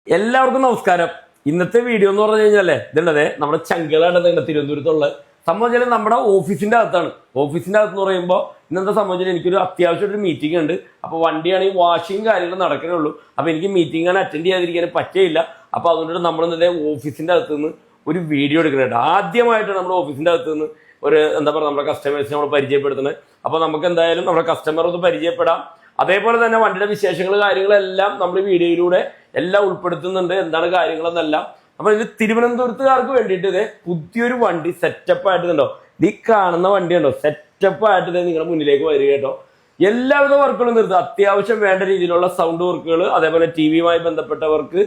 എല്ലാവർക്കും നമസ്കാരം. ഇന്നത്തെ വീഡിയോ എന്ന് പറഞ്ഞു കഴിഞ്ഞാലേ ഇതുള്ളതേ നമ്മുടെ ചങ്കളാണ് തിരുവനന്തപുരത്തുള്ള സംഭവം. നമ്മുടെ ഓഫീസിന്റെ അകത്താണ്. ഓഫീസിന്റെ അകത്ത് എന്ന് പറയുമ്പോൾ ഇന്നത്തെ സംബന്ധിച്ചാൽ എനിക്കൊരു അത്യാവശ്യമായിട്ടൊരു മീറ്റിംഗ് ഉണ്ട്. അപ്പോൾ വണ്ടിയാണെങ്കിൽ വാഷിങ് കാര്യങ്ങൾ നടക്കണേ ഉള്ളൂ. അപ്പോൾ എനിക്ക് മീറ്റിംഗ് ആണ് അറ്റൻഡ് ചെയ്യാതിരിക്കാൻ പറ്റില്ല. അപ്പോൾ അതുകൊണ്ട് നമ്മൾ ഇന്നത്തെ ഓഫീസിന്റെ അകത്ത് നിന്ന് ഒരു വീഡിയോ എടുക്കുന്നുണ്ട്. ആദ്യമായിട്ടാണ് നമ്മുടെ ഓഫീസിന്റെ അകത്ത് നിന്ന് ഒരു എന്താ പറയുക നമ്മുടെ കസ്റ്റമേഴ്സിനെ നമ്മൾ പരിചയപ്പെടുത്തുന്നത്. അപ്പോൾ നമുക്ക് എന്തായാലും നമ്മുടെ കസ്റ്റമർ ഒന്ന് പരിചയപ്പെടാം. അതേപോലെ തന്നെ വണ്ടിയുടെ വിശേഷങ്ങൾ കാര്യങ്ങളെല്ലാം നമ്മൾ വീഡിയോയിലൂടെ എല്ലാം ഉൾപ്പെടുത്തുന്നുണ്ട്. എന്താണ് കാര്യങ്ങളെന്നെല്ലാം. അപ്പൊ ഇത് തിരുവനന്തപുരത്തുകാർക്ക് വേണ്ടിയിട്ട് ഇത് പുതിയൊരു വണ്ടി സെറ്റപ്പ് ആയിട്ട് ഉണ്ടോ, ഈ കാണുന്ന വണ്ടി ഉണ്ടോ സെറ്റപ്പ് ആയിട്ട് നിങ്ങളുടെ മുന്നിലേക്ക് വരിക കേട്ടോ. എല്ലാവിധ വർക്കുകളും നിർത്തുക. അത്യാവശ്യം വേണ്ട രീതിയിലുള്ള സൗണ്ട് വർക്കുകൾ, അതേപോലെ ടി വിയുമായി ബന്ധപ്പെട്ടവർക്ക്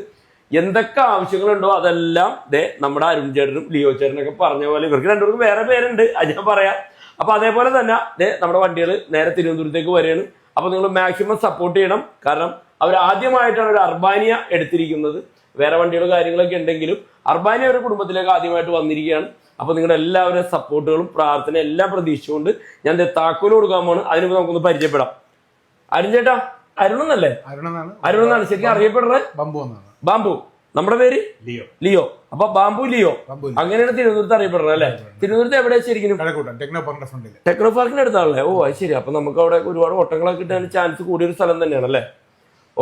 എന്തൊക്കെ ആവശ്യങ്ങളുണ്ടോ അതെല്ലാം നമ്മുടെ അരുൺ ചേട്ടനും ലിയോ ചേട്ടനൊക്കെ പറഞ്ഞ പോലെ ഇവർക്ക് രണ്ടുപേർക്കും വേറെ പേരുണ്ട്, അത് ഞാൻ പറയാം. അപ്പൊ അതേപോലെ തന്നെ നമ്മുടെ വണ്ടികൾ നേരെ തിരുവനന്തപുരത്തേക്ക് വരികയാണ്. അപ്പൊ നിങ്ങൾ മാക്സിമം സപ്പോർട്ട് ചെയ്യണം. കാരണം അവർ ആദ്യമായിട്ടാണ് ഒരു അർബാനിയ എടുത്തിരിക്കുന്നത്. വേറെ വണ്ടികളും കാര്യങ്ങളൊക്കെ ഉണ്ടെങ്കിലും അർബാനിയ ഒരു കുടുംബത്തിലേക്ക് ആദ്യമായിട്ട് വന്നിരിക്കുകയാണ്. അപ്പൊ നിങ്ങളുടെ എല്ലാവരുടെ സപ്പോർട്ടുകളും പ്രാർത്ഥന എല്ലാം പ്രതീക്ഷിച്ചുകൊണ്ട് ഞാൻ താക്കോല് കൊടുക്കാൻ പോണ്. അതിന് നമുക്കൊന്ന് പരിചയപ്പെടാം. അരുൺ ചേട്ടാ, അരുണെന്നല്ലേ? അരുണെന്നാണ് ശരിക്കും അറിയപ്പെടുന്നത്. ബാംബു. നമ്മുടെ പേര് ലിയോ. അപ്പൊ ബാംബു ലിയോ അങ്ങനെയാണ് തിരുവനന്തപുരത്ത് അറിയപ്പെടുന്നത് അല്ലേ? തിരുവനന്തപുരത്ത് എവിടെയാ ശരിക്കും? ടെക്നോ പാർക്കിന്റെ അടുത്താണല്ലേ? ഓ അത് ശരി. അപ്പൊ നമുക്ക് അവിടെ ഒരുപാട് ഓട്ടങ്ങളൊക്കെ കിട്ടാൻ ചാൻസ് കൂടിയൊരു സ്ഥലം തന്നെയാണ് അല്ലേ?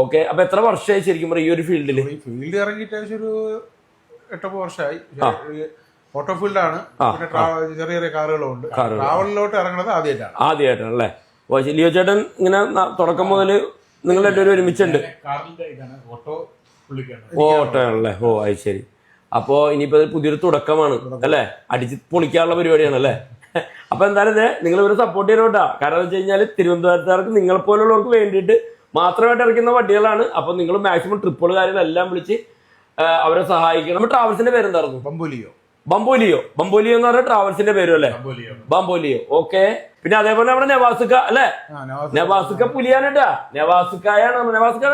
ഓക്കെ. അപ്പൊ എത്ര വർഷമായി ശരിക്കും ഈ ഒരു ഫീൽഡിൽ ഇറങ്ങിയിട്ട് ഒരു 8 വർഷമായി. ഓട്ടോ ഫീൽഡാണ്. ചെറിയ ചെറിയ കാറുകളുണ്ട്. ട്രാവലിലോട്ട് ഇറങ്ങുന്നത് ആദ്യമായിട്ടാണ് അല്ലേ? ഓ ലിയോ ചേട്ടൻ ഇങ്ങനെ തുടക്കം മുതൽ നിങ്ങൾ രണ്ടുപേരും ഒരുമിച്ചുണ്ട്. ഓട്ടോ ആണല്ലേ? ഓ അത് ശരി. അപ്പോ ഇനിയിപ്പോ പുതിയൊരു തുടക്കമാണ് അല്ലെ? അടിച്ച് പൊളിക്കാനുള്ള പരിപാടിയാണ് അല്ലേ? അപ്പൊ എന്തായാലും നിങ്ങൾ ഇവരെ സപ്പോർട്ട് ചെയ്യണോട്ടാ. കാരണം എന്ന് വെച്ച് കഴിഞ്ഞാൽ തിരുവനന്തപുരത്തുകാർക്ക് നിങ്ങൾ പോലുള്ളവർക്ക് വേണ്ടിയിട്ട് മാത്രമായിട്ട് ഇറക്കുന്ന വണ്ടികളാണ്. അപ്പൊ നിങ്ങൾ മാക്സിമം ട്രിപ്പുകൾ കാര്യങ്ങളെല്ലാം വിളിച്ച് അവരെ സഹായിക്കണം. നമ്മുടെ ട്രാവൽസിന്റെ പേരെന്തായിരുന്നു? ബംബോലിയോ എന്ന് പറഞ്ഞ ട്രാവൽസിന്റെ പേരും അല്ലേ? ബംബോലിയോ. ഓക്കെ. പിന്നെ അതേപോലെ നമ്മുടെ നെവാസുക്ക അല്ലെ? നെവാസുക്ക പുലിയാനട്ടാ. നെവാസുക്കായാണ്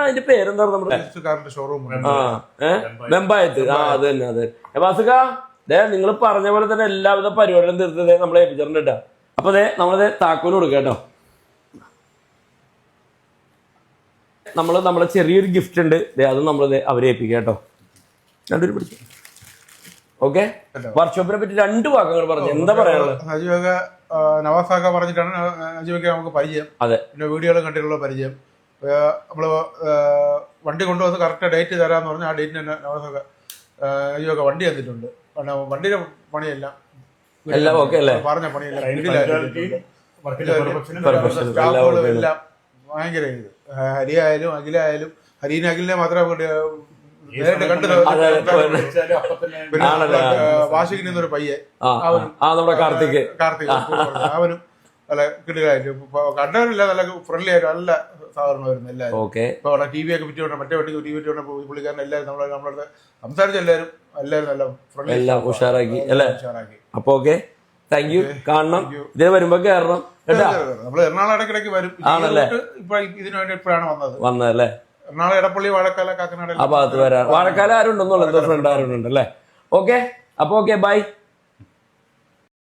അതിന്റെ പേരെന്താണ് നമ്മുടെ വെമ്പായത്ത്. അത് തന്നെ അതെ. നെവാസുക്ക നിങ്ങൾ പറഞ്ഞ പോലെ തന്നെ എല്ലാവിധ പരിപാടികളും തീർത്തത് നമ്മളെ ഏൽപ്പിച്ചിട്ടുണ്ട് കേട്ടോ. അപ്പൊ നമ്മളത് താക്കോല് കൊടുക്കാം കേട്ടോ. നമ്മളെ ചെറിയൊരു ഗിഫ്റ്റ് ഉണ്ട്. അത് നമ്മളത് അവരെ ഏൽപ്പിക്കാം കേട്ടോ. രണ്ടുപേരും പിടിച്ചു. ഓക്കെ. വർക്ക്ഷോപ്പിനെ പറ്റി 2 വാക്കുകൾ പറഞ്ഞു. എന്താ പറയാനുള്ളത്? നവാസാക്ക പറഞ്ഞിട്ടാണ് അജീവയ്ക്ക് നമുക്ക് പരിചയം. അതെ. പിന്നെ വീഡിയോകൾ കണ്ടിട്ടുള്ള പരിചയം. നമ്മള് വണ്ടി കൊണ്ടുവന്ന് കറക്റ്റ് ഡേറ്റ് തരാന്ന് പറഞ്ഞാൽ ആ ഡേറ്റിന് തന്നെ നവാസാക്ക അജീവൊക്കെ വണ്ടി തന്നിട്ടുണ്ട്. വണ്ടിയുടെ പണിയെല്ലാം പറഞ്ഞ പണിയെല്ലാം എല്ലാം ഭയങ്കര ഇത്. ഹരിയായാലും അഖിലായാലും അഖിലിനെ മാത്രമേ വാശിക്ക് നിന്നൊരു പയ്യെ കാർത്തിക് അവനും നല്ല കിട്ടുകാരും കണ്ടവരില്ല. നല്ല ഫ്രണ്ട്ലി ആയിട്ട് നല്ല സാധാരണ വരുന്നു എല്ലാവരും. ഇപ്പൊ അവിടെ ടി വി ഒക്കെ വിറ്റുകൊണ്ട് മറ്റേ വണ്ടിക്ക് ടി വി വിറ്റുകൊണ്ട് പുള്ളിക്കാരൻ എല്ലാവരും നമ്മളടുത്ത് സംസാരിച്ച എല്ലാവരും നല്ല ഫ്രണ്ട്ലി എല്ലാം ഉഷാറാക്കി. അപ്പൊ ഓക്കെ, താങ്ക് യു. കാണണം, ഇതിന് വരുമ്പോ കയറണം കേട്ടോ. നമ്മള് എറണാകുളം ഇടയ്ക്കിടയ്ക്ക് വരും. ഇപ്പൊ ഇതിനു വേണ്ടി ഇപ്പോഴാണ് വന്നതല്ലേ? എറണാകുളം, എടപ്പള്ളി, വാഴക്കാല, കാക്കനാട് ആ ഭാഗത്ത് വരാം. വാഴക്കാല ആരുണ്ടെന്നുള്ളത് ഫ്രണ്ട് ആരുണ്ടല്ലേ? ഓക്കെ. അപ്പൊ ഓക്കെ, ബൈ.